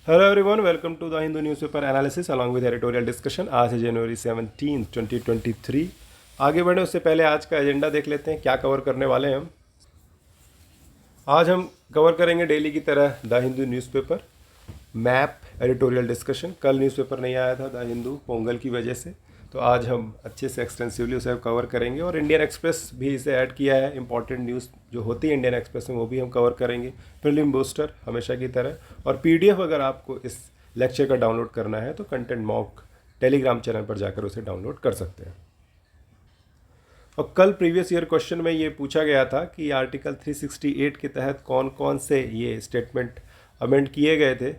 Hello everyone, welcome to the Hindu newspaper analysis along with editorial discussion. आज है जनवरी 17, 2023। आगे बढ़े उससे पहले आज का एजेंडा देख लेते हैं, क्या कवर करने वाले हैं हम। आज हम कवर करेंगे डेली की तरह the Hindu newspaper, map, editorial discussion. कल न्यूज़पेपर नहीं आया था द हिंदू पोंगल की वजह से, तो आज हम अच्छे से एक्सटेंसिवली उसे कवर करेंगे। और इंडियन एक्सप्रेस भी इसे ऐड किया है, इंपॉर्टेंट न्यूज़ जो होती है इंडियन एक्सप्रेस में वो भी हम कवर करेंगे, प्रीलिम बूस्टर हमेशा की तरह। और पीडीएफ अगर आपको इस लेक्चर का डाउनलोड करना है तो कंटेंट मॉक टेलीग्राम चैनल पर जाकर उसे डाउनलोड कर सकते हैं। और कल प्रीवियस ईयर क्वेश्चन में ये पूछा गया था कि आर्टिकल 368 के तहत कौन कौन से ये स्टेटमेंट अमेंड किए गए थे,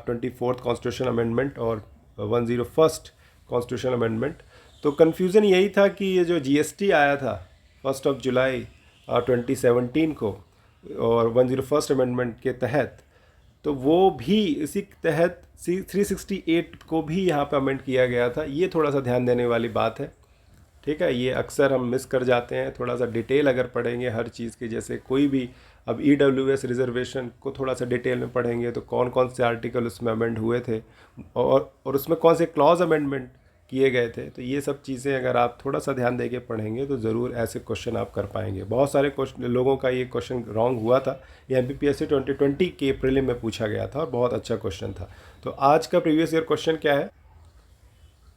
24th कॉन्स्टिट्यूशन अमेंडमेंट और 101st कॉन्स्टिट्यूशन अमेंडमेंट। तो कन्फ्यूज़न यही था कि ये जो जीएसटी आया था 1 जुलाई 2017 को और 101st अमेंडमेंट के तहत, तो वो भी इसी के तहत 368 को भी यहाँ पे अमेंड किया गया था। ये थोड़ा सा ध्यान देने वाली बात है, ठीक है। ये अक्सर हम मिस कर जाते हैं, थोड़ा सा डिटेल अगर पढ़ेंगे हर चीज़ की, जैसे कोई भी अब ईडब्ल्यूएस रिजर्वेशन को थोड़ा सा डिटेल में पढ़ेंगे तो कौन कौन से आर्टिकल उसमें अमेंड हुए थे और उसमें कौन से क्लॉज अमेंडमेंट किए गए थे, तो ये सब चीज़ें अगर आप थोड़ा सा ध्यान देके पढ़ेंगे तो ज़रूर ऐसे क्वेश्चन आप कर पाएंगे। बहुत सारे क्वेश्चन लोगों का ये क्वेश्चन रॉन्ग हुआ था, ये एमपीपीएससी 2020 के प्रीलिम में पूछा गया था और बहुत अच्छा क्वेश्चन था। तो आज का प्रीवियस ईयर क्वेश्चन क्या है?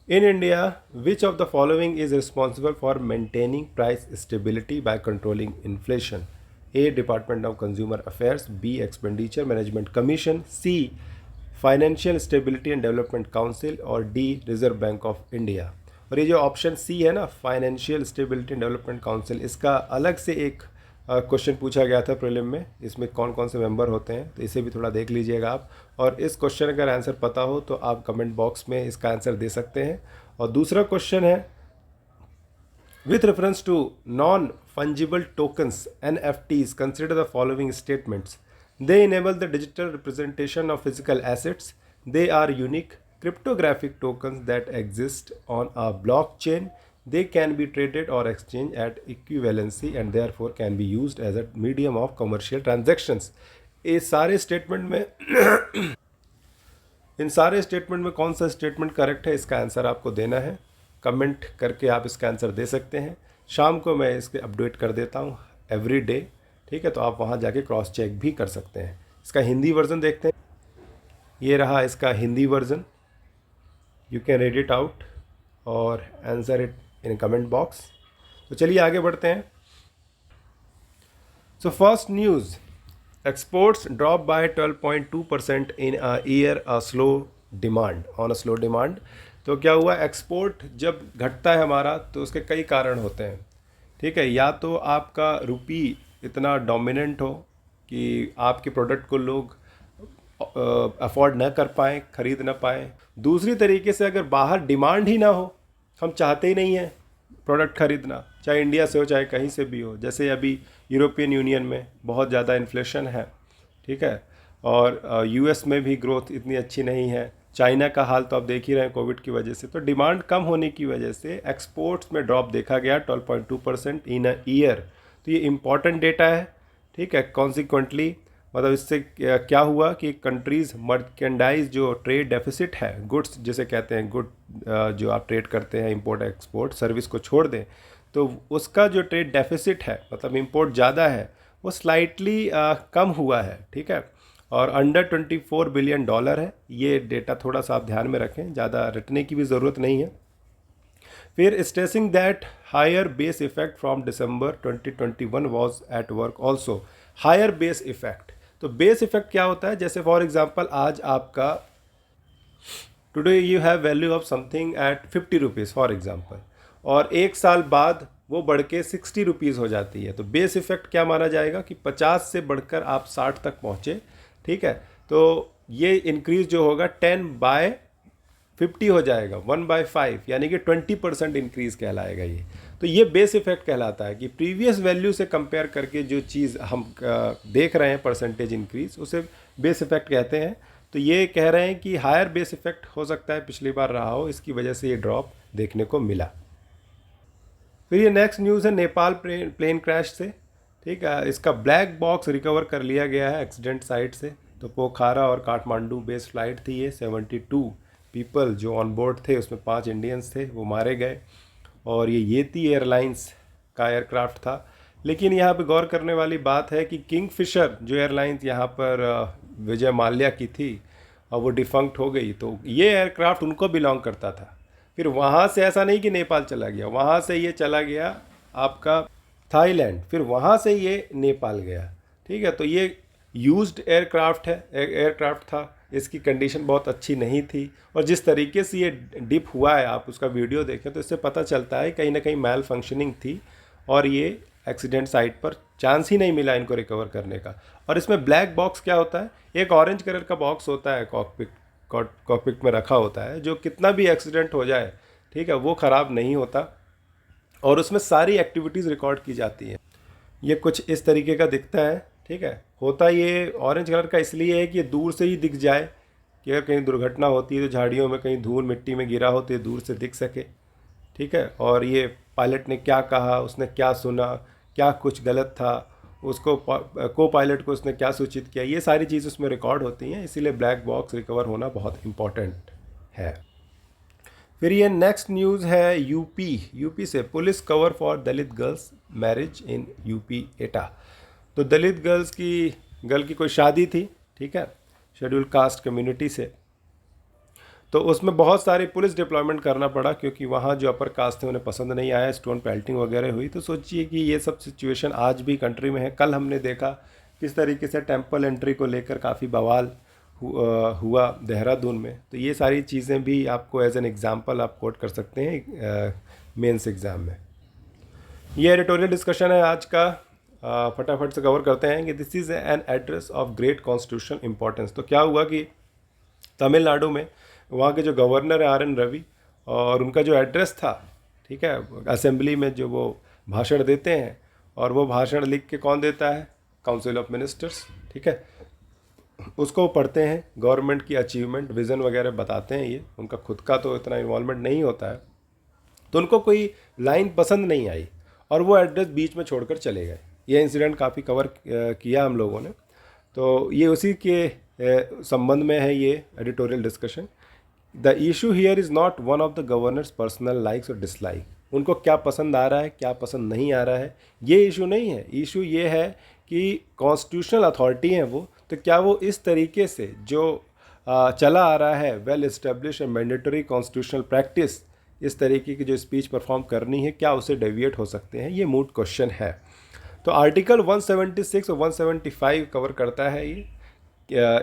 In India, which of the following is responsible for maintaining price stability by controlling inflation? A. Department of Consumer Affairs. B. Expenditure Management Commission. C. Financial Stability and Development Council. और D. Reserve Bank of India. और ये जो option C है ना, financial stability and development council, इसका अलग से एक क्वेश्चन पूछा गया था प्रीलिम में, इसमें कौन कौन से मेंबर होते हैं, तो इसे भी थोड़ा देख लीजिएगा आप। और इस क्वेश्चन अगर आंसर पता हो तो आप कमेंट बॉक्स में इसका आंसर दे सकते हैं। और दूसरा क्वेश्चन है, with reference to non fungible tokens NFTs, consider the following statements. They enable the digital representation of physical assets, they are unique cryptographic tokens that exist on a blockchain, they can be traded or exchanged at equivalency and therefore can be used as a medium of commercial transactions। ये सारे statement में इन सारे statement में कौन सा statement correct है, इसका answer आपको देना है। कमेंट करके आप इसका आंसर दे सकते हैं। शाम को मैं इसके अपडेट कर देता हूँ एवरी डे, ठीक है, तो आप वहाँ जाके क्रॉस चेक भी कर सकते हैं। इसका हिंदी वर्जन देखते हैं, ये रहा इसका Hindi version. You can read it out और answer it in comment box. तो चलिए आगे बढ़ते हैं। So first news, exports drop by 12.2% in a year, a slow demand on a slow demand. तो क्या हुआ, एक्सपोर्ट जब घटता है हमारा तो उसके कई कारण होते हैं, ठीक है। या तो आपका रुपी इतना डोमिनेंट हो कि आपके प्रोडक्ट को लोग अफोर्ड न कर पाएँ, ख़रीद न पाएँ। दूसरी तरीके से अगर बाहर डिमांड ही ना हो, हम चाहते ही नहीं हैं प्रोडक्ट ख़रीदना, चाहे इंडिया से हो चाहे कहीं से भी हो। जैसे अभी यूरोपियन यूनियन में बहुत ज़्यादा इन्फ्लेशन है, ठीक है, और यूएस में भी ग्रोथ इतनी अच्छी नहीं है। चाइना का हाल तो आप देख ही रहे हैं कोविड की वजह से। तो डिमांड कम होने की वजह से एक्सपोर्ट्स में ड्रॉप देखा गया 12.2% इन अ ईयर। तो ये इम्पॉर्टेंट डेटा है, ठीक है। कॉन्सिक्वेंटली मतलब इससे क्या हुआ कि कंट्रीज़ मर्केंडाइज जो ट्रेड डेफिसिट है, गुड्स जिसे कहते हैं, गुड जो आप ट्रेड करते हैं इम्पोर्ट एक्सपोर्ट, सर्विस को छोड़ दें, तो उसका जो ट्रेड डेफिसिट है मतलब इम्पोर्ट ज़्यादा है, वो स्लाइटली कम हुआ है, ठीक है, और अंडर $24 बिलियन है। ये डेटा थोड़ा सा आप ध्यान में रखें, ज़्यादा रटने की भी ज़रूरत नहीं है। फिर stressing that higher base effect from December 2021 was at work also. Higher base effect, तो बेस इफेक्ट क्या होता है, जैसे फॉर एग्जांपल आज आपका today you have value of something at 50 rupees for example, और एक साल बाद वो बढ़ के 60 रुपीज़ हो जाती है, तो बेस इफेक्ट क्या माना जाएगा कि 50 से बढ़कर आप 60 तक पहुँचे, ठीक है। तो ये इंक्रीज जो होगा 10/50 हो जाएगा, 1/5, यानी कि 20% इंक्रीज़ कहलाएगा ये। तो ये बेस इफेक्ट कहलाता है कि प्रीवियस वैल्यू से कंपेयर करके जो चीज़ हम देख रहे हैं परसेंटेज इंक्रीज, उसे बेस इफेक्ट कहते हैं। तो ये कह रहे हैं कि हायर बेस इफेक्ट हो सकता है पिछली बार रहा हो, इसकी वजह से ये ड्रॉप देखने को मिला। फिर ये नेक्स्ट न्यूज़ है नेपाल प्लेन क्रैश से, ठीक है। इसका ब्लैक बॉक्स रिकवर कर लिया गया है एक्सीडेंट साइट से। तो पोखरा और काठमांडू बेस्ड फ्लाइट थी ये। 72 पीपल जो ऑन बोर्ड थे, उसमें 5 इंडियंस थे, वो मारे गए। और ये येती एयरलाइंस का एयरक्राफ्ट था। लेकिन यहाँ पे गौर करने वाली बात है कि किंगफिशर जो एयरलाइंस यहाँ पर विजय माल्या की थी और वो डिफंक्ट हो गई, तो ये एयरक्राफ्ट उनको बिलोंग करता था। फिर वहाँ से ऐसा नहीं कि नेपाल चला गया, वहाँ से ये चला गया आपका थाईलैंड, फिर वहाँ से ये नेपाल गया। ठीक है, तो ये यूज्ड एयरक्राफ्ट है, एयरक्राफ्ट था। इसकी कंडीशन बहुत अच्छी नहीं थी और जिस तरीके से ये डिप हुआ है, आप उसका वीडियो देखें तो इससे पता चलता है कहीं ना कहीं मैल फंक्शनिंग थी और ये एक्सीडेंट साइट पर चांस ही नहीं मिला इनको रिकवर करने का। और इसमें ब्लैक बॉक्स क्या होता है, एक ऑरेंज कलर का बॉक्स होता है कॉकपिट में रखा होता है, जो कितना भी एक्सीडेंट हो जाए, ठीक है, वो ख़राब नहीं होता और उसमें सारी एक्टिविटीज़ रिकॉर्ड की जाती हैं। ये कुछ इस तरीके का दिखता है। ठीक है, होता ये ऑरेंज कलर का इसलिए है कि ये दूर से ही दिख जाए कि अगर कहीं दुर्घटना होती है तो झाड़ियों में कहीं धूल मिट्टी में गिरा हो तो ये दूर से दिख सके। ठीक है, और ये पायलट ने क्या कहा, उसने क्या सुना, क्या कुछ गलत था, उसको को पायलट को उसने क्या सूचित किया, ये सारी चीज़ उसमें रिकॉर्ड होती हैं। इसीलिए ब्लैक बॉक्स रिकवर होना बहुत इम्पॉर्टेंट है। फिर ये नेक्स्ट न्यूज़ है यूपी से police cover for Dalit girls marriage in UP एटा। तो दलित गर्ल की कोई शादी थी, ठीक है, शेड्यूल कास्ट कम्युनिटी से, तो उसमें बहुत सारी पुलिस डिप्लॉयमेंट करना पड़ा क्योंकि वहाँ जो अपर कास्ट थे उन्हें पसंद नहीं आया, स्टोन पेल्टिंग वगैरह हुई। तो सोचिए कि ये सब सिचुएशन आज भी कंट्री में है। कल हमने देखा किस तरीके से टेंपल एंट्री को लेकर काफ़ी बवाल हुआ देहरादून में। तो ये सारी चीज़ें भी आपको एज एन एग्जांपल आप कोट कर सकते हैं मेंस एग्ज़ाम में। ये एडिटोरियल डिस्कशन है आज का, फटाफट से कवर करते हैं कि this is an address of great constitutional importance. तो क्या हुआ कि तमिलनाडु में वहाँ के जो गवर्नर है RN रवि, और उनका जो एड्रेस था, ठीक है, असेंबली में जो वो भाषण देते हैं, और वो भाषण लिख के कौन देता है, काउंसिल ऑफ मिनिस्टर्स। ठीक है, उसको पढ़ते हैं, गवर्नमेंट की अचीवमेंट विज़न वगैरह बताते हैं। ये उनका खुद का तो इतना इन्वॉल्वमेंट नहीं होता है, तो उनको कोई लाइन पसंद नहीं आई और वो एड्रेस बीच में छोड़कर चले गए। ये इंसिडेंट काफ़ी कवर किया हम लोगों ने, तो ये उसी के संबंध में है ये editorial discussion. The issue here is not one of the governors personal likes और डिसलाइक, उनको क्या पसंद आ रहा है क्या पसंद नहीं आ रहा है, ये इशू नहीं है। इशू ये है कि कॉन्स्टिट्यूशनल अथॉरिटी हैं वो, तो क्या वो इस तरीके से जो चला आ रहा है well establish and mandatory constitutional practice, इस तरीके की जो स्पीच परफॉर्म करनी है, क्या उसे डेविएट हो सकते हैं, ये मूट क्वेश्चन है। तो आर्टिकल 176 और 175 कवर करता है ये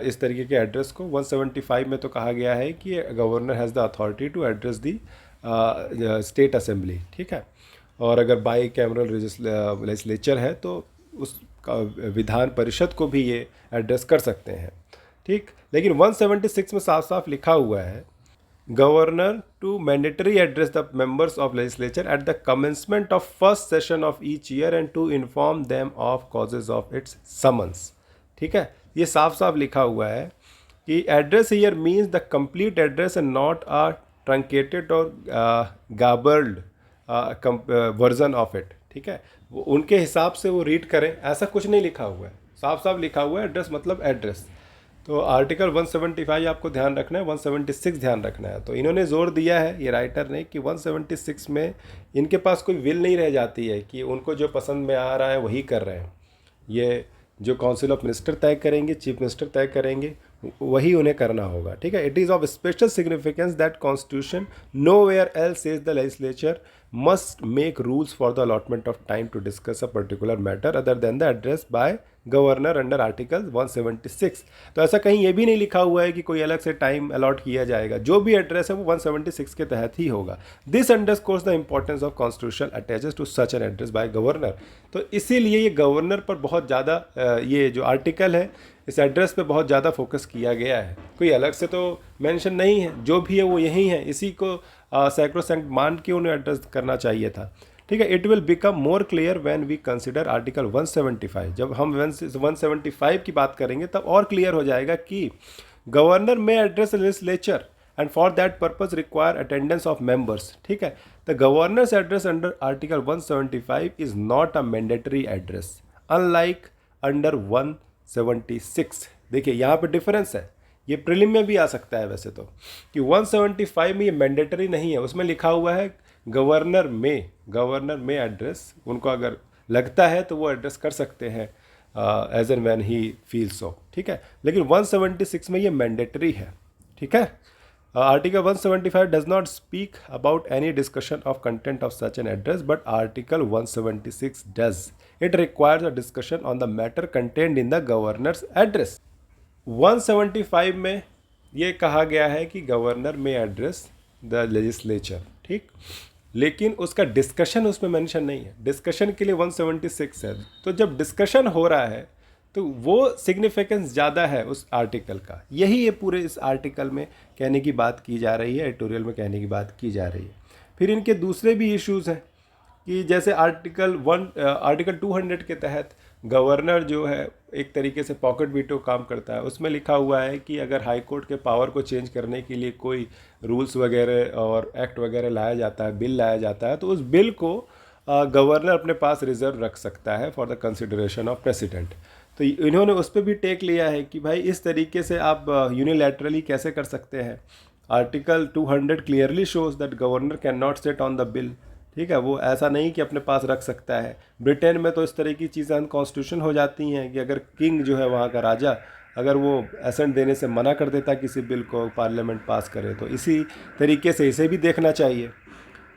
इस तरीके के एड्रेस को। 175 में तो कहा गया है कि governor has the authority to address the state assembly, ठीक है, और अगर बाई कैमरल लेजिस्लेचर है तो उस विधान परिषद को भी ये एड्रेस कर सकते हैं। ठीक, लेकिन 176 में साफ साफ लिखा हुआ है, governor to mandatory address the members of legislature at the commencement of first session of each year and to inform them of causes of its summons. ठीक है, ये साफ साफ लिखा हुआ है कि address here means the complete address and not a truncated और गाबर्ड वर्जन ऑफ इट। ठीक है, वो उनके हिसाब से वो रीड करें, ऐसा कुछ नहीं लिखा हुआ है। साफ साफ लिखा हुआ है एड्रेस मतलब एड्रेस। तो आर्टिकल 175 आपको ध्यान रखना है, 176 ध्यान रखना है। तो इन्होंने जोर दिया है ये राइटर ने कि 176 में इनके पास कोई विल नहीं रह जाती है कि उनको जो पसंद में आ रहा है वही कर रहे हैं। ये जो काउंसिल ऑफ मिनिस्टर तय करेंगे, चीफ मिनिस्टर तय करेंगे, वही उन्हें करना होगा। ठीक है, it is of special significance that constitution nowhere else says the legislature must make rules for the allotment of time to discuss a particular matter other than the address by governor under article 176। तो ऐसा कहीं ये भी नहीं लिखा हुआ है कि कोई अलग से टाइम अलॉट किया जाएगा, जो भी एड्रेस है वो 176 के तहत ही होगा। This underscores the importance of constitution attaches to such an address by governor. तो इसीलिए ये गवर्नर पर बहुत ज़्यादा ये जो आर्टिकल है इस एड्रेस पे बहुत ज़्यादा फोकस किया गया है। कोई अलग से तो मेंशन नहीं है, जो भी है वो यही है, इसी को सैक्रोसैंक्ट मान के उन्हें एड्रेस करना चाहिए था। ठीक है, it will become more clear when we consider article 175। जब हम 175 की बात करेंगे तब और क्लियर हो जाएगा कि गवर्नर में address legislature and for that purpose require attendance of members. ठीक है, the governors address under article 175 is not a mandatory address unlike under 176 देखिए यहाँ पे डिफरेंस है, ये प्रीलिम में भी आ सकता है वैसे तो, कि 175 में ये मैंडेटरी नहीं है, उसमें लिखा हुआ है गवर्नर में एड्रेस, उनको अगर लगता है तो वो एड्रेस कर सकते हैं as and when he feel so, ठीक है। लेकिन 176 में ये मैंडेटरी है, ठीक है। Article 175 does not speak about any discussion of content of such an address, but article 176 does, it requires a discussion on the matter content in the governors address. 175 में ये कहा गया है कि गवर्नर में एड्रेस द लेजिस्लेचर, ठीक, लेकिन उसका डिस्कशन उसमें मेंशन नहीं है। डिस्कशन के लिए 176 है, तो जब डिस्कशन हो रहा है तो वो सिग्निफिकेंस ज़्यादा है उस आर्टिकल का। यही ये पूरे इस आर्टिकल में कहने की बात की जा रही है, एडिटोरियल में कहने की बात की जा रही है। फिर इनके दूसरे भी इश्यूज़ हैं कि जैसे आर्टिकल 200 के तहत गवर्नर जो है एक तरीके से पॉकेट वीटो काम करता है। उसमें लिखा हुआ है कि अगर हाई कोर्ट के पावर को चेंज करने के लिए कोई रूल्स वगैरह और एक्ट वगैरह लाया जाता है, बिल लाया जाता है, तो उस बिल को गवर्नर अपने पास रिजर्व रख सकता है for the consideration of president. तो इन्होंने उस पर भी टेक लिया है कि भाई इस तरीके से आप यूनिलैटरली कैसे कर सकते हैं। Article 200 clearly shows that governor can not set on the bill, ठीक है, वो ऐसा नहीं कि अपने पास रख सकता है। ब्रिटेन में तो इस तरह की चीज़ें अनकॉन्स्टिट्यूशन हो जाती हैं कि अगर किंग जो है वहाँ का राजा अगर वो एसेंट देने से मना कर देता किसी बिल को पार्लियामेंट पास करे, तो इसी तरीके से इसे भी देखना चाहिए।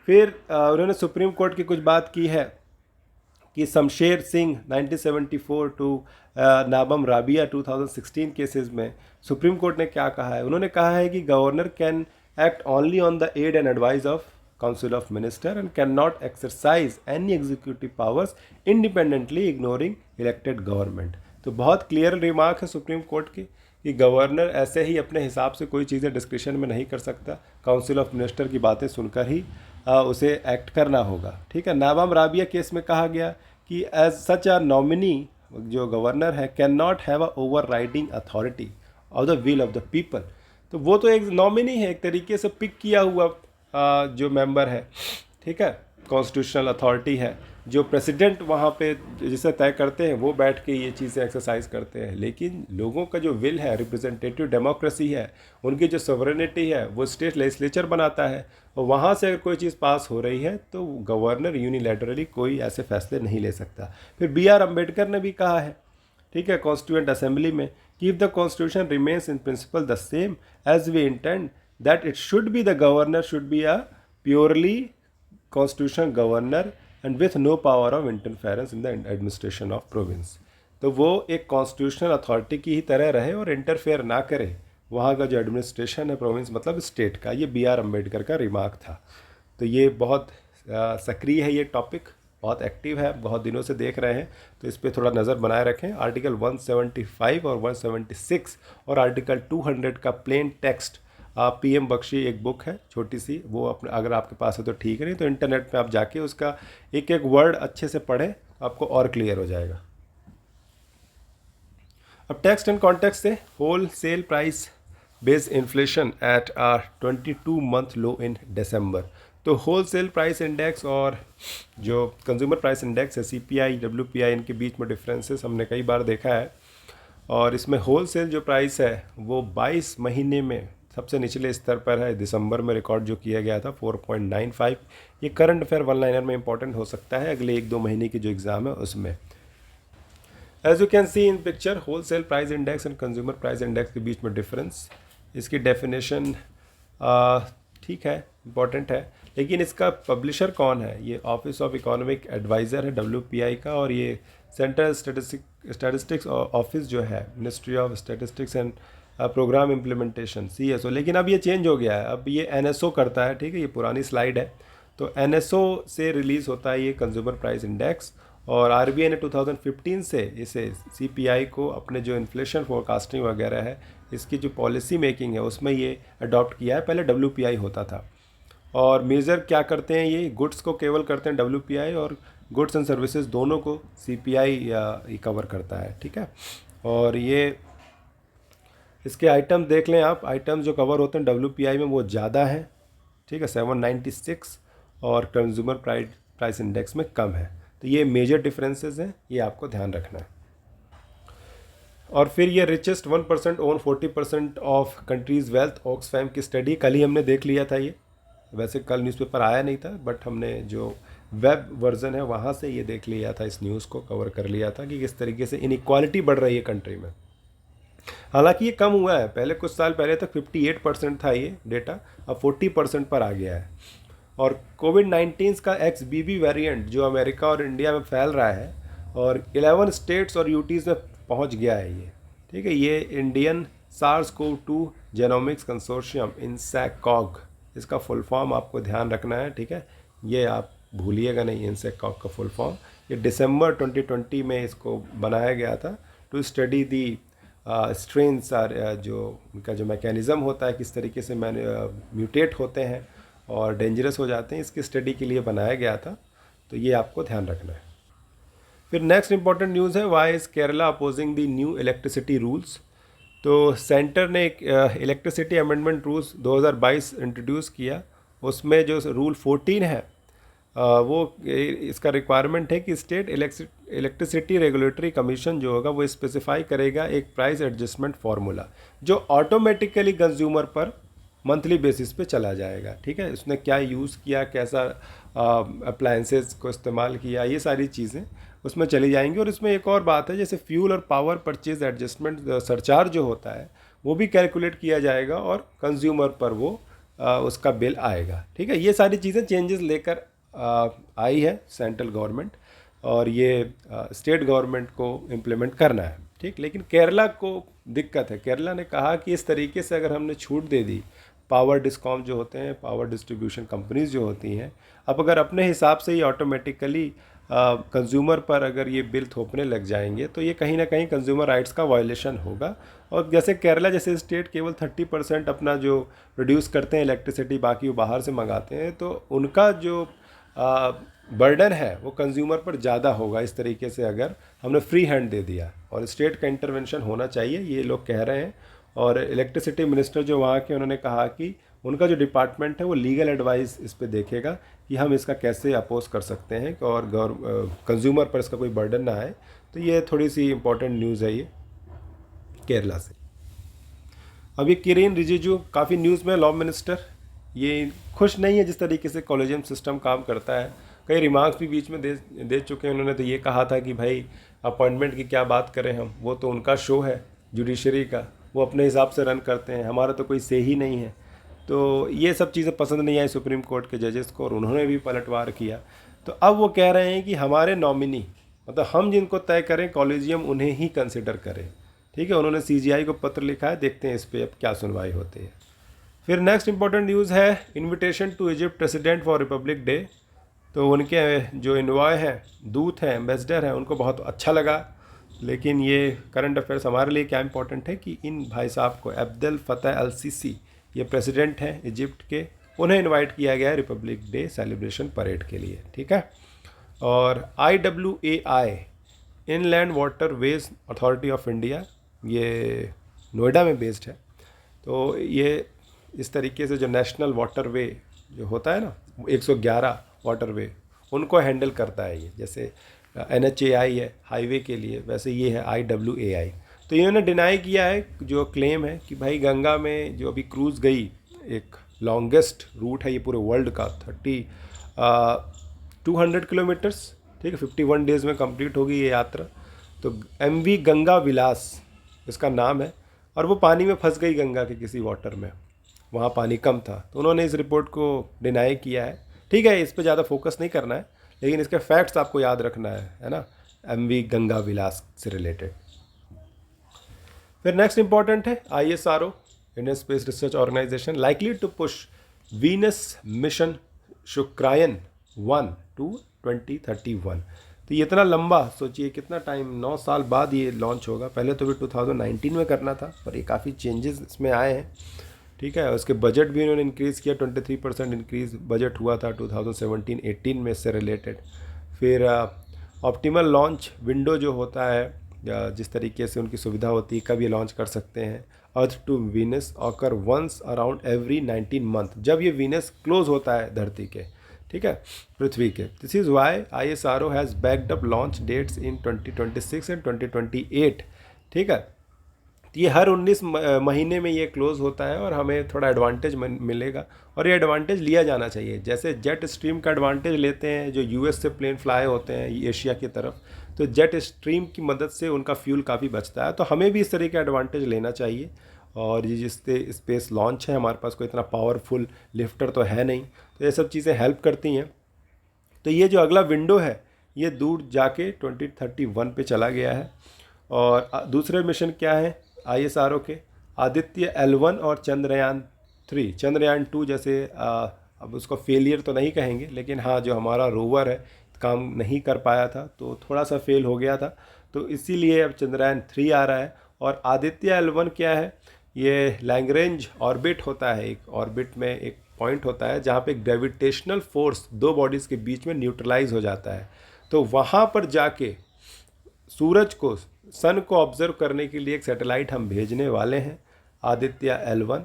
फिर उन्होंने सुप्रीम कोर्ट की कुछ बात की है कि शमशेर सिंह 1974 टू नाबम राबिया 2016 केसेस में सुप्रीम कोर्ट ने क्या कहा है। उन्होंने कहा है कि governor can act only on the aid and advice of Council of Minister and cannot exercise any executive powers independently ignoring elected government। तो बहुत क्लियर रिमार्क है सुप्रीम कोर्ट की कि गवर्नर ऐसे ही अपने हिसाब से कोई चीज़ें डिस्क्रिप्शन में नहीं कर सकता, काउंसिल ऑफ मिनिस्टर की बातें सुनकर ही उसे एक्ट करना होगा, ठीक है। नाबाम राबिया केस में कहा गया कि एज सच अ नॉमिनी जो गवर्नर है can not have a over riding authority of the will of the people. तो वो तो एक नॉमिनी है, एक तरीके से पिक किया हुआ जो मेंबर है, ठीक है, कॉन्स्टिट्यूशनल अथॉरिटी है। जो प्रेसिडेंट वहाँ पे जिसे तय करते हैं वो बैठ के ये चीज़ें एक्सरसाइज करते हैं, लेकिन लोगों का जो विल है, रिप्रेजेंटेटिव डेमोक्रेसी है, उनकी जो सॉवरेनिटी है वो स्टेट लेजिस्लेचर बनाता है, और वहाँ से अगर कोई चीज़ पास हो रही है तो गवर्नर यूनिलैटरली कोई ऐसे फैसले नहीं ले सकता। फिर B.R. अम्बेडकर ने भी कहा है, ठीक है, कॉन्स्टिट्यूएंट असेंबली में कि if the constitution remains in principle the same as we intend that it should be the governor should be a purely constitutional governor and with no power of interference in the administration of province। तो वो एक constitutional authority की ही तरह रहे और interfere ना करे वहाँ का जो एडमिनिस्ट्रेशन है, प्रोविंस मतलब स्टेट का। ये B.R. अम्बेडकर का रिमार्क था। तो ये बहुत सक्रिय है, ये टॉपिक बहुत एक्टिव है, बहुत दिनों से देख रहे हैं, तो इस पर थोड़ा नज़र बनाए रखें। आर्टिकल 175 और 176 और आर्टिकल 200 का प्लेन टेक्स्ट PM बख्शी एक बुक है छोटी सी, वो अपने अगर आपके पास है तो ठीक है, नहीं तो इंटरनेट पे आप जाके उसका एक एक वर्ड अच्छे से पढ़ें, आपको और क्लियर हो जाएगा। अब टेक्स्ट एंड कॉन्टेक्स्ट से wholesale price based inflation at 22 month low in December. तो होल सेल प्राइस इंडेक्स और जो कंज्यूमर प्राइस इंडेक्स है CPI WPI, इनके बीच में डिफरेंसेस हमने कई बार देखा है, और इसमें होल सेल जो प्राइस है वो 22 महीने में सबसे निचले स्तर पर है। दिसंबर में रिकॉर्ड जो किया गया था 4.95। ये करंट अफेयर वन लाइनर में इंपॉर्टेंट हो सकता है अगले 1-2 महीने की जो एग्ज़ाम है उसमें। As you can see in picture, wholesale price index and consumer price index के बीच में डिफरेंस, इसकी डेफिनेशन ठीक है, इम्पॉर्टेंट है, लेकिन इसका पब्लिशर कौन है? ये ऑफिस ऑफ इकोनॉमिक एडवाइज़र है WPI का, और ये सेंट्रल स्टैटिस्टिक्स ऑफिस जो है ministry of statistics and programme implementation CSO। लेकिन अब ये चेंज हो गया है, अब ये NSO करता है, ठीक है, ये पुरानी स्लाइड है। तो NSO से रिलीज़ होता है ये कंज्यूमर प्राइस इंडेक्स, और RBI ने 2015 से इसे CPI को अपने जो इन्फ्लेशन फोरकास्टिंग वगैरह है, इसकी जो पॉलिसी मेकिंग है उसमें ये अडॉप्ट किया है। पहले WPI होता था, और मेज़र क्या करते हैं, ये गुड्स को केवल करते हैं WPI, और गुड्स एंड सर्विसेज दोनों को CPI कवर करता है, ठीक है। और ये इसके आइटम देख लें आप, आइटम जो कवर होते हैं WPI में वो ज़्यादा है, ठीक है, 796, और कंज्यूमर प्राइस इंडेक्स में कम है। तो ये मेजर डिफरेंसेस हैं, ये आपको ध्यान रखना है। और फिर ये richest 1% own 40% of countries wealth, Oxfam की स्टडी कल ही हमने देख लिया था। ये वैसे कल न्यूज़पेपर आया नहीं था, बट हमने जो वेब वर्जन है वहाँ से ये देख लिया था, इस न्यूज़ को कवर कर लिया था कि किस तरीके से इनइक्वालिटी बढ़ रही है कंट्री में। हालांकि ये कम हुआ है, पहले कुछ साल पहले तक 58% था ये डेटा, अब 40% पर आ गया है। और कोविड-19 का XBB वेरिएंट जो अमेरिका और इंडिया में फैल रहा है और 11 स्टेट्स और यूटीज़ में पहुंच गया है ये, ठीक है। ये Indian SARS-CoV-2 genomics consortium INSACOG, इसका फुल फॉर्म आपको ध्यान रखना है, ठीक है। ये आप भूलिएगा नहीं, INSACOG का फुल फॉर्म। ये दिसंबर 2020 में इसको बनाया गया था टू स्टडी दी स्ट्रेन्स जो उनका जो मैकेनिज़्म होता है, किस तरीके से म्यूटेट होते हैं और डेंजरस हो जाते हैं, इसकी स्टडी के लिए बनाया गया था। तो ये आपको ध्यान रखना है। फिर नेक्स्ट इंपॉर्टेंट न्यूज़ है, why is Kerala opposing the new electricity rules. तो सेंटर ने एक इलेक्ट्रिसिटी अमेंडमेंट रूल्स 2022 इंट्रोड्यूस किया। उसमें जो रूल 14 है वो इसका रिक्वायरमेंट है कि स्टेट इलेक्ट्रिसिटी रेगुलेटरी कमीशन जो होगा वो स्पेसिफाई करेगा एक प्राइस एडजस्टमेंट फार्मूला जो ऑटोमेटिकली कंज्यूमर पर मंथली बेसिस पे चला जाएगा, ठीक है। उसने क्या यूज़ किया, कैसा अप्लायंसेस को इस्तेमाल किया, ये सारी चीज़ें उसमें चली जाएंगी। और इसमें एक और बात है, जैसे फ्यूल और पावर परचेज एडजस्टमेंट सरचार्ज जो होता है वो भी कैलकुलेट किया जाएगा और कंज्यूमर पर वो उसका बिल आएगा, ठीक है। ये सारी चीज़ें चेंजेस लेकर आई है सेंट्रल गवर्नमेंट और ये स्टेट गवर्नमेंट को इम्प्लीमेंट करना है, ठीक। लेकिन केरला को दिक्कत है, केरला ने कहा कि इस तरीके से अगर हमने छूट दे दी, पावर डिस्कॉम जो होते हैं, पावर डिस्ट्रीब्यूशन कंपनीज जो होती हैं, अब अगर अपने हिसाब से ही ऑटोमेटिकली कंज्यूमर पर अगर ये बिल थोपने लग जाएंगे तो ये कहीं ना कहीं कंज्यूमर राइट्स का वायलेशन होगा। और जैसे केरला जैसे स्टेट केवल 30% अपना जो प्रोड्यूस करते हैं इलेक्ट्रिसिटी, बाकी वो बाहर से मंगाते हैं, तो उनका जो बर्डन है वो कंज्यूमर पर ज़्यादा होगा इस तरीके से अगर हमने फ्री हैंड दे दिया। और स्टेट का इंटरवेंशन होना चाहिए, ये लोग कह रहे हैं। और इलेक्ट्रिसिटी मिनिस्टर जो वहाँ के, उन्होंने कहा कि उनका जो डिपार्टमेंट है वो लीगल एडवाइस इस पे देखेगा कि हम इसका कैसे अपोज कर सकते हैं और कंज्यूमर पर इसका कोई बर्डन ना आए। तो ये थोड़ी सी इंपॉर्टेंट न्यूज़ है ये केरला से। अभी किरेन रिजिजू काफ़ी न्यूज़ में, लॉ मिनिस्टर, ये खुश नहीं है जिस तरीके से कॉलेजियम सिस्टम काम करता है। कई रिमार्क्स भी बीच में दे चुके हैं उन्होंने। तो ये कहा था कि भाई अपॉइंटमेंट की क्या बात करें हम, वो तो उनका शो है जुडिशरी का, वो अपने हिसाब से रन करते हैं, हमारा तो कोई से ही नहीं है। तो ये सब चीज़ें पसंद नहीं आई सुप्रीम कोर्ट के जजेस को और उन्होंने भी पलटवार किया। तो अब वो कह रहे हैं कि हमारे नॉमिनी, मतलब हम जिनको तय करें कॉलेजियम उन्हें ही कंसिडर करें, ठीक है। उन्होंने CGI को पत्र लिखा है, देखते हैं इस पर अब क्या सुनवाई होती है। फिर नेक्स्ट इंपॉर्टेंट न्यूज़ है, invitation to Egypt president for republic day. तो उनके जो इन्वॉय हैं, दूत हैं, एम्बेसडर हैं, उनको बहुत अच्छा लगा। लेकिन ये करंट अफेयर्स हमारे लिए क्या इंपॉर्टेंट है कि इन भाई साहब को, अब्देल फतह अल सीसी, ये प्रेसिडेंट हैं इजिप्ट के, उन्हें इनवाइट किया गया है रिपब्लिक डे सेलिब्रेशन परेड के लिए, ठीक है। और IWAI, inland water veg authority of India, ये नोएडा में बेस्ड है। तो ये इस तरीके से जो नेशनल वाटर वे जो होता है ना, 111 वाटर वे, उनको हैंडल करता है ये। जैसे NHAI है हाईवे के लिए, वैसे ये है IWAI। तो इन्होंने डिनाई किया है जो क्लेम है कि भाई गंगा में जो अभी क्रूज़ गई, एक लॉन्गेस्ट रूट है ये पूरे वर्ल्ड का, 200 किलोमीटर्स, ठीक है। 51 डेज़ में कंप्लीट होगी ये यात्रा। तो MV गंगा विलास इसका नाम है, और वो पानी में फंस गई गंगा के किसी वाटर में, वहाँ पानी कम था। तो उन्होंने इस रिपोर्ट को डिनाई किया है, ठीक है। इस पर ज़्यादा फोकस नहीं करना है, लेकिन इसके फैक्ट्स आपको याद रखना है ना, MV गंगा विलास से रिलेटेड। फिर नेक्स्ट इंपॉर्टेंट है ISRO, Indian space research organisation, likely to push Venus mission Shukrayaan 1 to 2031। तो ये इतना लंबा, सोचिए कितना टाइम, 9 साल बाद ये लॉन्च होगा। पहले तो भी 2019 में करना था, पर ये काफ़ी चेंजेस इसमें आए हैं, ठीक है। उसके बजट भी उन्होंने इंक्रीज़ किया, 23% इंक्रीज़ बजट हुआ था 2017-18 में इससे रिलेटेड। फिर ऑप्टिमल लॉन्च विंडो जो होता है, जिस तरीके से उनकी सुविधा होती है, कब ये लॉन्च कर सकते हैं। Earth to Venus occur once around every 19 month, जब ये वीनस क्लोज होता है धरती के, ठीक है, पृथ्वी के। This is why ISRO has backed up launch dates in 2026 and 2028, ठीक है। तो ये हर 19 महीने में ये क्लोज़ होता है और हमें थोड़ा एडवांटेज मिलेगा और ये एडवांटेज लिया जाना चाहिए। जैसे जेट स्ट्रीम का एडवांटेज लेते हैं जो यूएस से प्लेन फ्लाई होते हैं एशिया की तरफ, तो जेट स्ट्रीम की मदद से उनका फ्यूल काफ़ी बचता है। तो हमें भी इस तरह का एडवांटेज लेना चाहिए। और ये जिससे स्पेस लॉन्च है, हमारे पास कोई इतना पावरफुल लिफ्टर तो है नहीं, तो ये सब चीज़ें हेल्प करती हैं। तो ये जो अगला विंडो है ये दूर जाके 2031 पे चला गया है। और दूसरे मिशन क्या है ISRO के, आदित्य L1 और चंद्रयान 3, चंद्रयान 2 जैसे अब उसको फेलियर तो नहीं कहेंगे, लेकिन हाँ जो हमारा रोवर है काम नहीं कर पाया था, तो थोड़ा सा फेल हो गया था, तो इसीलिए अब चंद्रयान 3 आ रहा है। और आदित्य L1 क्या है, ये लैग्रेंज ऑर्बिट होता है, एक ऑर्बिट में एक पॉइंट होता है जहाँ पे ग्रेविटेशनल फोर्स दो बॉडीज़ के बीच में न्यूट्रलाइज हो जाता है। तो वहाँ पर जाके सूरज को, सन को ऑब्जर्व करने के लिए एक सैटेलाइट हम भेजने वाले हैं, आदित्य L1।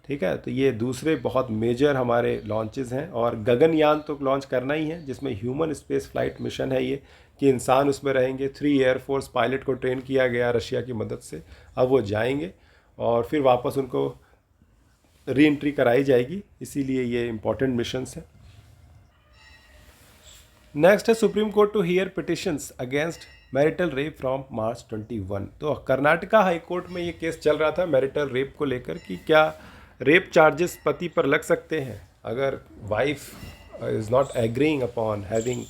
ठीक है, तो ये दूसरे बहुत मेजर हमारे लॉन्चेस हैं। और गगनयान तो लॉन्च करना ही है, जिसमें ह्यूमन स्पेस फ्लाइट मिशन है ये, कि इंसान उसमें रहेंगे। 3 एयरफोर्स पायलट को ट्रेन किया गया रशिया की मदद से, अब वो जाएंगे और फिर वापस उनको री एंट्री कराई जाएगी, इसीलिए ये इम्पॉर्टेंट मिशंस हैं। नेक्स्ट है supreme court to hear petitions against marital rape from March 21। तो कर्नाटका हाई कोर्ट में ये केस चल रहा था मैरिटल रेप को लेकर, कि क्या रेप चार्जेस पति पर लग सकते हैं अगर wife is not agreeing upon having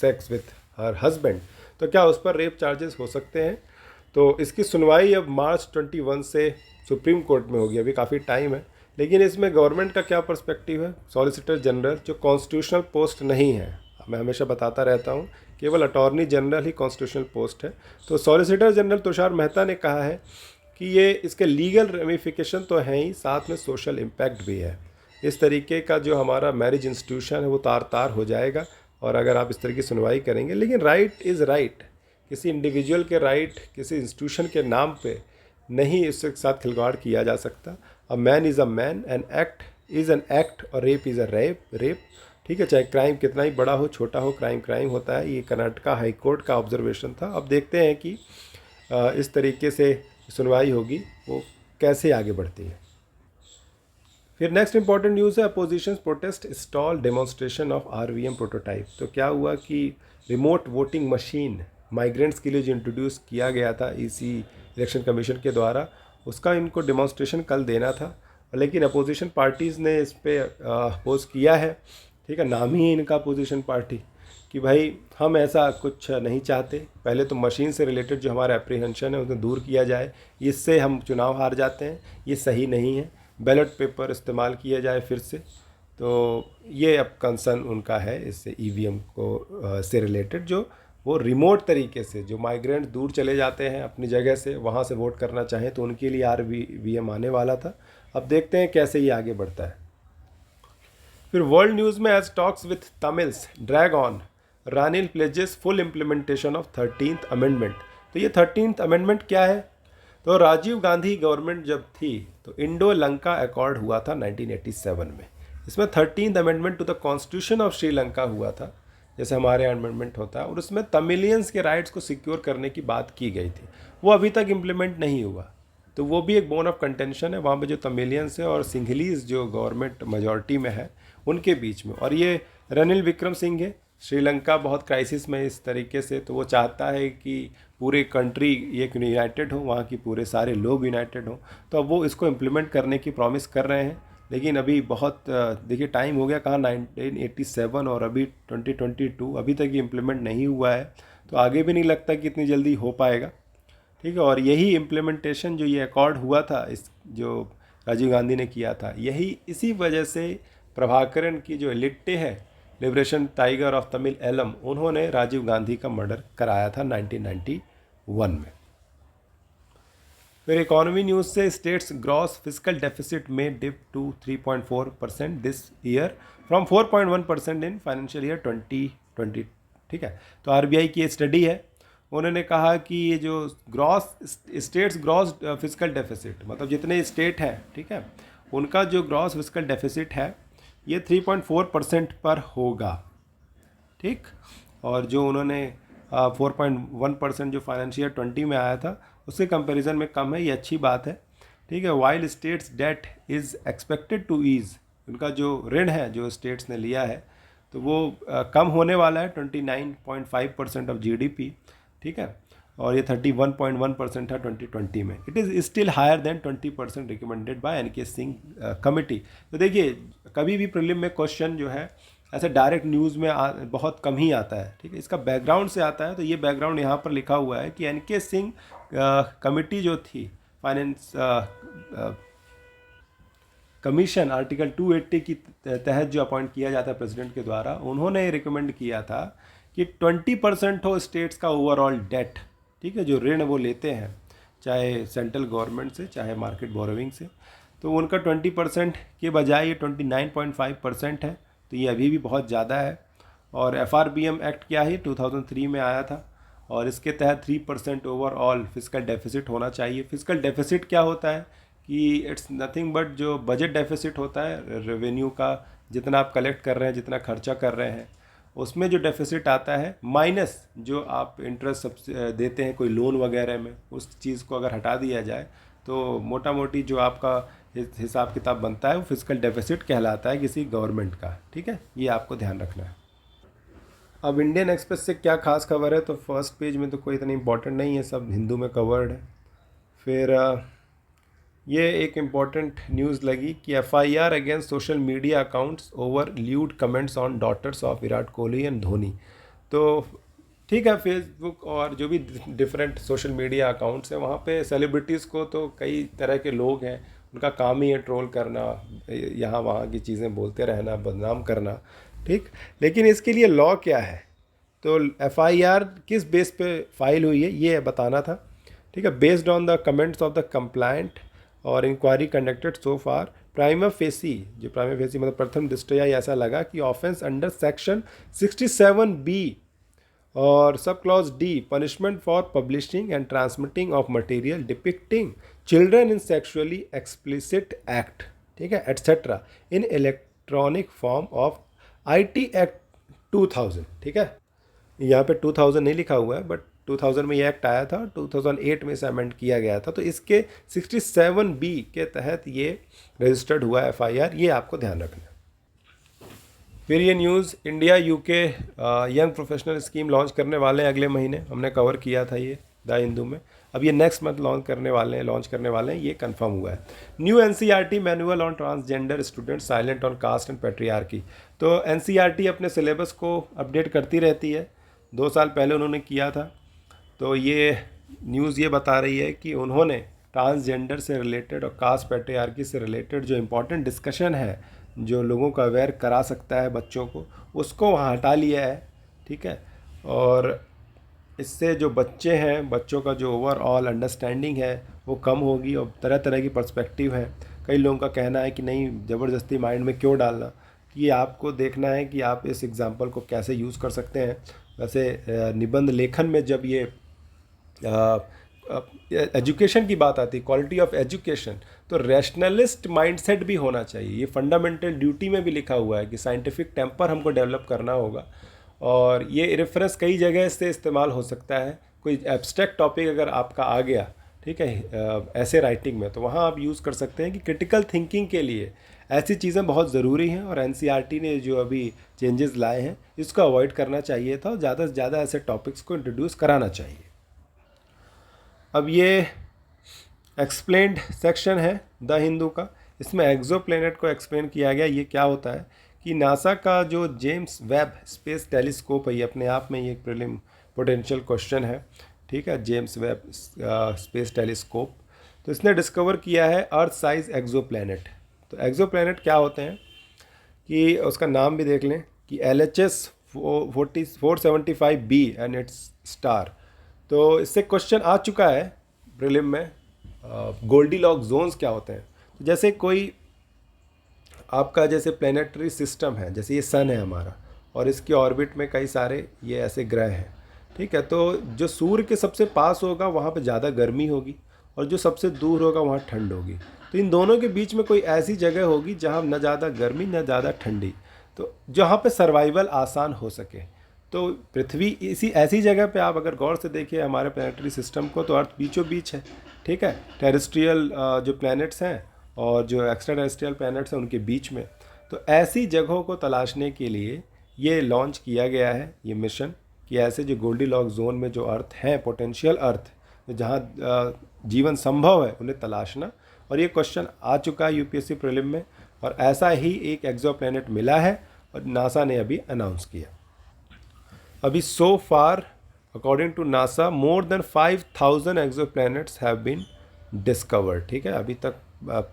sex with her husband, तो क्या उस पर रेप चार्जेस हो सकते हैं। तो इसकी सुनवाई अब मार्च 21 से सुप्रीम कोर्ट में होगी, अभी काफ़ी टाइम है। लेकिन इसमें गवर्नमेंट का क्या पर्सपेक्टिव है, सॉलिसिटर जनरल जो कॉन्स्टिट्यूशनल पोस्ट नहीं है, मैं हमेशा बताता रहता हूँ, केवल अटॉर्नी जनरल ही कॉन्स्टिट्यूशनल पोस्ट है। तो सॉलिसिटर जनरल तुषार मेहता ने कहा है कि ये इसके लीगल रेमिफिकेशन तो हैं ही, साथ में सोशल इम्पैक्ट भी है। इस तरीके का जो हमारा मैरिज इंस्टीट्यूशन है वो तार तार हो जाएगा और अगर आप इस तरह की सुनवाई करेंगे। लेकिन राइट इज़ राइट, किसी इंडिविजुअल के राइट किसी इंस्टीट्यूशन के नाम पे नहीं इसके साथ खिलवाड़ किया जा सकता। A man is a man, an act is an act और रेप इज़ अ रेप। ठीक है, चाहे क्राइम कितना ही बड़ा हो छोटा हो, क्राइम क्राइम होता है। ये कर्नाटका हाई कोर्ट का ऑब्जर्वेशन था। अब देखते हैं कि इस तरीके से सुनवाई होगी वो कैसे आगे बढ़ती है। फिर नेक्स्ट इंपॉर्टेंट न्यूज़ है opposition protest stall demonstration of RVM prototype. तो क्या हुआ कि रिमोट वोटिंग मशीन माइग्रेंट्स के लिए जो इंट्रोड्यूस किया गया था EC इलेक्शन कमीशन के द्वारा, उसका इनको डेमोन्स्ट्रेशन कल देना था, लेकिन अपोजिशन पार्टीज़ ने इस पर अपोज किया है। ठीक है, नाम ही इनका अपोजिशन पार्टी, कि भाई हम ऐसा कुछ नहीं चाहते। पहले तो मशीन से रिलेटेड जो हमारा एप्रीहेंशन है उसे दूर किया जाए, इससे हम चुनाव हार जाते हैं, ये सही नहीं है। बैलेट पेपर इस्तेमाल किया जाए फिर से, तो ये अब कंसर्न उनका है इससे EVM को से रिलेटेड, जो वो रिमोट तरीके से जो माइग्रेंट दूर चले जाते हैं अपनी जगह से, वहाँ से वोट करना चाहें, तो उनके लिए RVM आने वाला था। अब देखते हैं कैसे ये आगे बढ़ता है। फिर वर्ल्ड न्यूज़ में as talks with Tamils drag on, Ranil pledges full implementation of 13th amendment. तो ये 13th अमेंडमेंट क्या है, तो राजीव गांधी गवर्नमेंट जब थी तो इंडो लंका अकॉर्ड हुआ था 1987 में। इसमें 13th amendment to the constitution of Sri Lanka हुआ था, जैसे हमारे अमेंडमेंट होता है, और उसमें तमिलियंस के राइट्स को सिक्योर करने की बात की गई थी। वो अभी तक इम्प्लीमेंट नहीं हुआ, तो वो भी एक बोन ऑफ कंटेंशन है वहाँ पे जो तमिलियंस है और सिंघलीज जो गवर्नमेंट मेजॉरिटी में है उनके बीच में। और ये रनिल विक्रमसिंघे, श्रीलंका बहुत क्राइसिस में इस तरीके से, तो वो चाहता है कि पूरे कंट्री एक यूनाइटेड हो, वहाँ की पूरे सारे लोग यूनाइटेड हों, तो अब वो इसको इम्प्लीमेंट करने की प्रॉमिस कर रहे हैं। लेकिन अभी बहुत देखिए टाइम हो गया, कहाँ 1987 और अभी 2022, अभी तक ये इम्प्लीमेंट नहीं हुआ है, तो आगे भी नहीं लगता कि इतनी जल्दी हो पाएगा। ठीक है, और यही इम्प्लीमेंटेशन जो ये अकॉर्ड हुआ था, इस जो राजीव गांधी ने किया था, यही इसी वजह से प्रभाकरन की जो लिट्टे है, liberation tiger of Tamil Eelam, उन्होंने राजीव गांधी का मर्डर कराया था 1991 में। फिर इकोनॉमी न्यूज़ से स्टेट्स ग्रॉस फिस्कल डेफिसिट में dip to 3.4% this year from 4.1% in financial year 2020। ठीक है, तो RBI की स्टडी है, उन्होंने कहा कि ये जो स्टेट्स ग्रॉस फिस्कल डेफिसिट, मतलब जितने स्टेट हैं, ठीक है, उनका जो ग्रॉस फिस्कल डेफिसिट है ये 3.4% पर होगा। ठीक, और जो उन्होंने 4.1% जो फाइनेंशियल 20 में आया था, उसके कंपैरिजन में कम है, ये अच्छी बात है, ठीक है। While states debt is expected to ease, उनका जो ऋण है जो स्टेट्स ने लिया है तो वो कम होने वाला है 29.5% ऑफ जीडीपी, ठीक है, और ये 31.1% था 2020 में। It is still higher than 20% recommended by N K Singh committee. तो देखिए कभी भी प्रीलिम में क्वेश्चन जो है ऐसे डायरेक्ट न्यूज़ में बहुत कम ही आता है, ठीक है, इसका बैकग्राउंड से आता है। तो ये बैकग्राउंड यहाँ पर लिखा हुआ है कि एनके सिंह कमिटी जो थी फाइनेंस कमीशन आर्टिकल 280 की तहत जो अपॉइंट किया जाता है प्रेसिडेंट के द्वारा, उन्होंने रिकमेंड किया था कि 20% हो स्टेट्स का ओवरऑल डेट, ठीक है, जो ऋण वो लेते हैं चाहे सेंट्रल गवर्नमेंट से चाहे मार्केट बोरोविंग से, तो उनका 20% के बजाय ये 29.5% है। तो ये अभी भी बहुत ज़्यादा है। और FRBM एक्ट क्या है 2003 में आया था और इसके तहत 3% ओवरऑल फिजिकल डेफिसिट होना चाहिए। फिजिकल डेफिसिट क्या होता है कि इट्स नथिंग बट जो बजट डेफिसिट होता है रेवेन्यू का, जितना आप कलेक्ट कर रहे हैं, जितना खर्चा कर रहे हैं, उसमें जो डेफिसिट आता है माइनस जो आप इंटरेस्ट सब देते हैं कोई लोन वगैरह में, उस चीज़ को अगर हटा दिया जाए तो मोटा मोटी जो आपका हिसाब किताब बनता है वो फिजिकल डेफिसिट कहलाता है किसी गवर्नमेंट का, ठीक है, ये आपको ध्यान रखना है। अब इंडियन एक्सप्रेस से क्या खास खबर है, तो फर्स्ट पेज में तो कोई इतनी इंपॉर्टेंट नहीं है, सब हिंदू में कवर्ड है। फिर ये एक इम्पॉर्टेंट न्यूज़ लगी कि FIR against social media accounts over lewd comments on daughters of Virat Kohli and Dhoni. तो ठीक है, फेसबुक और जो भी डिफरेंट सोशल मीडिया अकाउंट्स हैं वहाँ पे सेलिब्रिटीज़ को तो कई तरह के लोग हैं, उनका काम ही है ट्रोल करना, यहाँ वहाँ की चीज़ें बोलते रहना, बदनाम करना, ठीक। लेकिन इसके लिए लॉ क्या है, तो FIR किस बेस पे फाइल हुई है ये बताना था, ठीक है। Based on the comments of the complaint और inquiry conducted so far prima facie, जो प्राइमा फेसी मतलब प्रथम दृष्टया ऐसा लगा कि ऑफेंस अंडर सेक्शन 67B और sub clause D punishment for publishing and transmitting of material depicting children in sexually explicit act, ठीक है, etcetera in electronic form of IT act 2000, ठीक है। यहाँ पे 2000 नहीं लिखा हुआ है बट 2000 में ये एक्ट आया था, 2008 में इसे अमेंड किया गया था, तो इसके 67B के तहत ये रजिस्टर्ड हुआ FIR, ये आपको ध्यान रखना है। फिर ये news India UK young professional scheme launch करने वाले हैं अगले महीने, हमने कवर किया था ये द हिंदू में। अब ये नेक्स्ट मंथ लॉन्च करने वाले हैं, ये कंफर्म हुआ है। New NCERT manual on transgender student silent on caste and patriarchy. तो NCERT अपने सिलेबस को अपडेट करती रहती है, 2 साल पहले उन्होंने किया था। तो ये न्यूज़ ये बता रही है कि उन्होंने ट्रांसजेंडर से रिलेटेड और कास्ट पैट्रियार्की से रिलेटेड जो इम्पोर्टेंट डिस्कशन है, जो लोगों को अवेयर करा सकता है बच्चों को, उसको वहाँ हटा लिया है, ठीक है। और इससे जो बच्चे हैं, बच्चों का जो ओवरऑल अंडरस्टैंडिंग है वो कम होगी और तरह तरह की पर्सपेक्टिव है। कई लोगों का कहना है कि नहीं, ज़बरदस्ती माइंड में क्यों डालना, कि आपको देखना है कि आप इस एग्ज़ाम्पल को कैसे यूज़ कर सकते हैं। वैसे निबंध लेखन में जब ये एजुकेशन की बात आती है, क्वालिटी ऑफ एजुकेशन, तो रैशनलिस्ट माइंडसेट भी होना चाहिए। ये फंडामेंटल ड्यूटी में भी लिखा हुआ है कि साइंटिफिक टेम्पर हमको डेवलप करना होगा, और ये रेफरेंस कई जगह से इस्तेमाल हो सकता है। कोई एब्स्ट्रैक्ट टॉपिक अगर आपका आ गया, ठीक है, ऐसे राइटिंग में, तो वहाँ आप यूज़ कर सकते हैं कि क्रिटिकल थिंकिंग के लिए ऐसी चीज़ें बहुत ज़रूरी हैं, और NCERT ने जो अभी चेंजेस लाए हैं इसको अवॉइड करना चाहिए था और ज़्यादा से ज़्यादा ऐसे टॉपिक्स को इंट्रोड्यूस कराना चाहिए। अब ये एक्सप्लेन्ड सेक्शन है द हिंदू का, इसमें एक्सोप्लैनेट को एक्सप्लेन किया गया। ये क्या होता है कि नासा का जो जेम्स वेब स्पेस टेलीस्कोप है, ये अपने आप में ये एक प्रीलिम पोटेंशियल क्वेश्चन है, ठीक है, जेम्स वेब स्पेस टेलीस्कोप, तो इसने डिस्कवर किया है अर्थ साइज एक्सोप्लैनेट। तो एक्सोप्लैनेट क्या होते हैं कि उसका नाम भी देख लें कि LHS 475b and it's star. तो इससे क्वेश्चन आ चुका है प्रीलिम में, गोल्डीलॉक जोन्स क्या होते हैं। तो जैसे कोई आपका जैसे प्लेनेटरी सिस्टम है, जैसे ये सन है हमारा और इसके ऑर्बिट में कई सारे ये ऐसे ग्रह हैं, ठीक है। तो जो सूर्य के सबसे पास होगा वहाँ पे ज़्यादा गर्मी होगी और जो सबसे दूर होगा वहाँ ठंड होगी। तो इन दोनों के बीच में कोई ऐसी जगह होगी जहाँ न ज़्यादा गर्मी न ज़्यादा ठंडी, तो जहाँ पे सर्वाइवल आसान हो सके। तो पृथ्वी इसी ऐसी जगह पे आप अगर गौर से देखिए हमारे प्लानिटरी सिस्टम को, तो अर्थ बीचों बीच है, ठीक है, टेरेस्ट्रियल जो प्लैनेट्स हैं और जो एक्स्ट्रा टेरेस्ट्रियल प्लैनेट्स हैं उनके बीच में। तो ऐसी जगहों को तलाशने के लिए ये लॉन्च किया गया है ये मिशन, कि ऐसे जो गोल्डीलॉक्स जोन में जो अर्थ हैं, पोटेंशियल अर्थ जहाँ जीवन संभव है, उन्हें तलाशना। और ये क्वेश्चन आ चुका है यूपीएससी प्रीलिम में, और ऐसा ही एक एक्सोप्लैनेट मिला है और नासा ने अभी अनाउंस किया। अभी so far according to NASA more than 5000 exoplanets have been discovered, ठीक है। अभी तक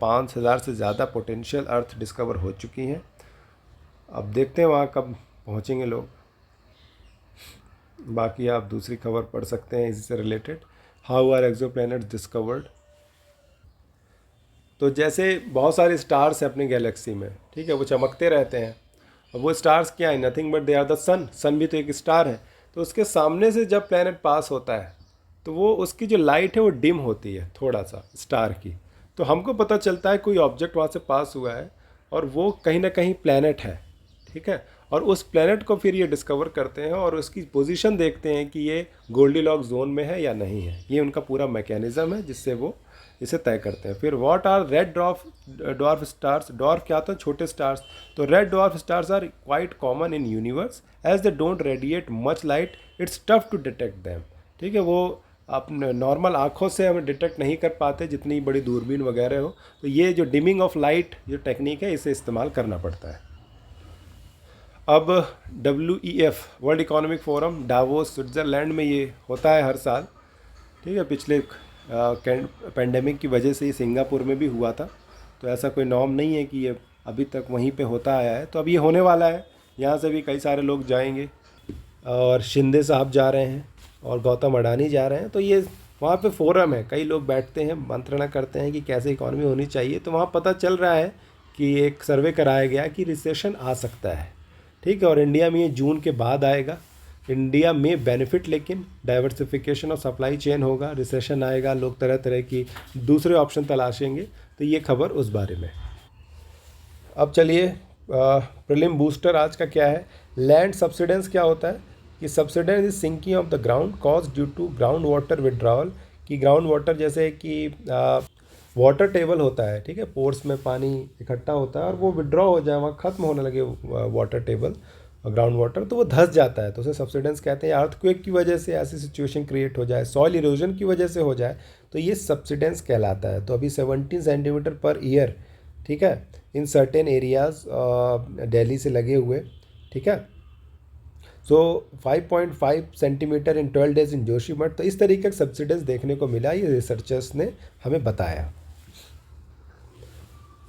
5000 से ज़्यादा पोटेंशियल अर्थ डिस्कवर हो चुकी हैं। अब देखते हैं वहाँ कब पहुँचेंगे लोग। बाकी आप दूसरी खबर पढ़ सकते हैं इसी से related, how are exoplanets discovered. तो जैसे बहुत सारे स्टार्स हैं अपनी गैलेक्सी में, ठीक है, वो चमकते रहते हैं, और वो स्टार्स क्या है, nothing but they are the sun. Sun भी तो एक स्टार है। तो उसके सामने से जब प्लैनेट पास होता है तो वो उसकी जो लाइट है वो डिम होती है थोड़ा सा स्टार की, तो हमको पता चलता है कोई ऑब्जेक्ट वहाँ से पास हुआ है और वो कहीं ना कहीं प्लैनेट है, ठीक है। और उस प्लैनेट को फिर ये डिस्कवर करते हैं और उसकी पोजीशन देखते हैं कि ये गोल्डीलॉक्स जोन में है या नहीं है। ये उनका पूरा मैकेनिज़्म है जिससे वो इसे तय करते हैं। फिर what are red dwarf stars. Dwarf क्या होता है, छोटे स्टार्स। तो red dwarf stars are quite common in universe as they don't radiate much light, it's tough to detect them, ठीक है। वो अपने नॉर्मल आँखों से हम डिटेक्ट नहीं कर पाते जितनी बड़ी दूरबीन वगैरह हो, तो ये जो डिमिंग ऑफ लाइट जो टेक्निक है इसे इस्तेमाल करना पड़ता है। अब WEF world economic forum Davos Switzerland में ये होता है हर साल, ठीक है। पिछले पेंडेमिक की वजह से ये सिंगापुर में भी हुआ था, तो ऐसा कोई नॉर्म नहीं है कि ये अभी तक वहीं पे होता आया है। तो अब ये होने वाला है, यहाँ से भी कई सारे लोग जाएंगे, और शिंदे साहब जा रहे हैं और गौतम अडानी जा रहे हैं। तो ये वहाँ पे फोरम है, कई लोग बैठते हैं, मंत्रणा करते हैं कि कैसे इकॉनमी होनी चाहिए। तो वहाँ पता चल रहा है कि एक सर्वे कराया गया कि रिसेशन आ सकता है, ठीक है। और इंडिया में ये जून के बाद आएगा। इंडिया में बेनिफिट, लेकिन डाइवर्सिफिकेशन ऑफ सप्लाई चेन होगा, रिसेशन आएगा, लोग तरह तरह की दूसरे ऑप्शन तलाशेंगे। तो ये खबर उस बारे में। अब चलिए प्रीलिम बूस्टर आज का क्या है। लैंड सब्सिडेंस क्या होता है कि subsidence is sinking of the ground cause due to ground water withdrawal. कि ग्राउंड वाटर जैसे कि वाटर टेबल होता है, ठीक है, पोर्स में पानी इकट्ठा होता है और वो विड्रॉ हो जाए, वहाँ ख़त्म होने लगे वाटर टेबल ग्राउंड वाटर, तो वो धंस जाता है, तो उसे सब्सिडेंस कहते हैं। अर्थक्वेक की वजह से ऐसी सिचुएशन क्रिएट हो जाए, सॉइल इरोजन की वजह से हो जाए, तो ये सब्सिडेंस कहलाता है। तो अभी 17 सेंटीमीटर पर ईयर, ठीक है, इन सर्टेन एरियाज दिल्ली से लगे हुए, ठीक है। सो 5.5 centimetre in 12 days in Joshimath. तो इस तरीके का सब्सिडेंस देखने को मिला, ये रिसर्चर्स ने हमें बताया।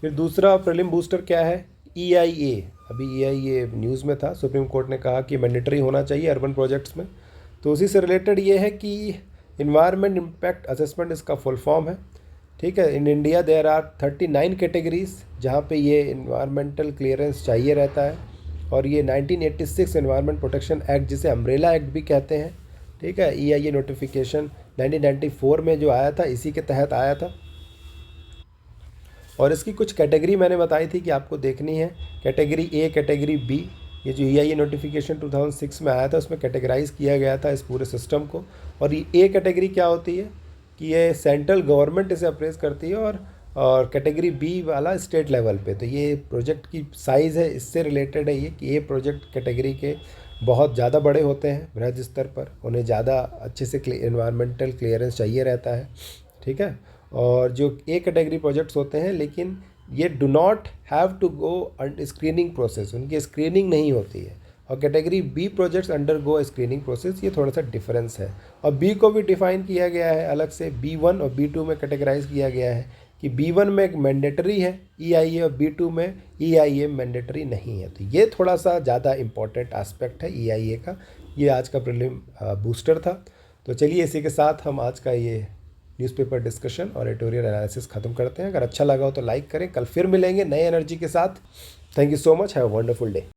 फिर दूसरा प्रीलिम बूस्टर क्या है, EIA। अभी EIA न्यूज़ में था, सुप्रीम कोर्ट ने कहा कि मैंडेटरी होना चाहिए अर्बन प्रोजेक्ट्स में। तो उसी से रिलेटेड ये है कि इन्वायरमेंट इम्पैक्ट असेसमेंट इसका फुल फॉर्म है, ठीक है। In India there are 39 categories जहाँ पे ये इन्वायरमेंटल क्लियरेंस चाहिए रहता है, और ये 1986 एनवायरनमेंट प्रोटेक्शन एक्ट, जिसे अम्ब्रेला एक्ट भी कहते हैं, ठीक है। EIA नोटिफिकेशन 1994 में जो आया था, इसी के तहत आया था। और इसकी कुछ कैटेगरी मैंने बताई थी कि आपको देखनी है, कैटेगरी A, कैटेगरी B। ये जो EIA नोटिफिकेशन 2006 में आया था उसमें कैटेगराइज किया गया था इस पूरे सिस्टम को। और ये A कैटेगरी क्या होती है कि ये सेंट्रल गवर्नमेंट इसे अप्रेज करती है, और कैटेगरी B वाला स्टेट लेवल पे। तो ये प्रोजेक्ट की साइज़ है, इससे रिलेटेड है ये कि ये प्रोजेक्ट कैटेगरी के बहुत ज़्यादा बड़े होते हैं बृहद स्तर पर, उन्हें ज़्यादा अच्छे से एनवायरमेंटल क्लियरेंस चाहिए रहता है, ठीक है। और जो A कैटेगरी प्रोजेक्ट्स होते हैं, लेकिन ये do not have to go screening process, उनकी स्क्रीनिंग नहीं होती है। और category B projects under go screening process, ये थोड़ा सा डिफरेंस है। और B को भी डिफाइन किया गया है अलग से, B1 और B2 में कैटेगराइज किया गया है कि B1 में एक मैंडेटरी है EIA और B2 में EIA मैंडेटरी नहीं है। तो ये थोड़ा सा ज़्यादा इम्पॉर्टेंट एस्पेक्ट है EIA का। ये आज का प्रीलिम बूस्टर था। तो चलिए इसी के साथ हम आज का ये न्यूज़पेपर डिस्कशन और एडिटोरियल एनालिसिस ख़त्म करते हैं। अगर अच्छा लगा हो तो लाइक करें। कल फिर मिलेंगे नए एनर्जी के साथ। Thank you so much, have a wonderful day.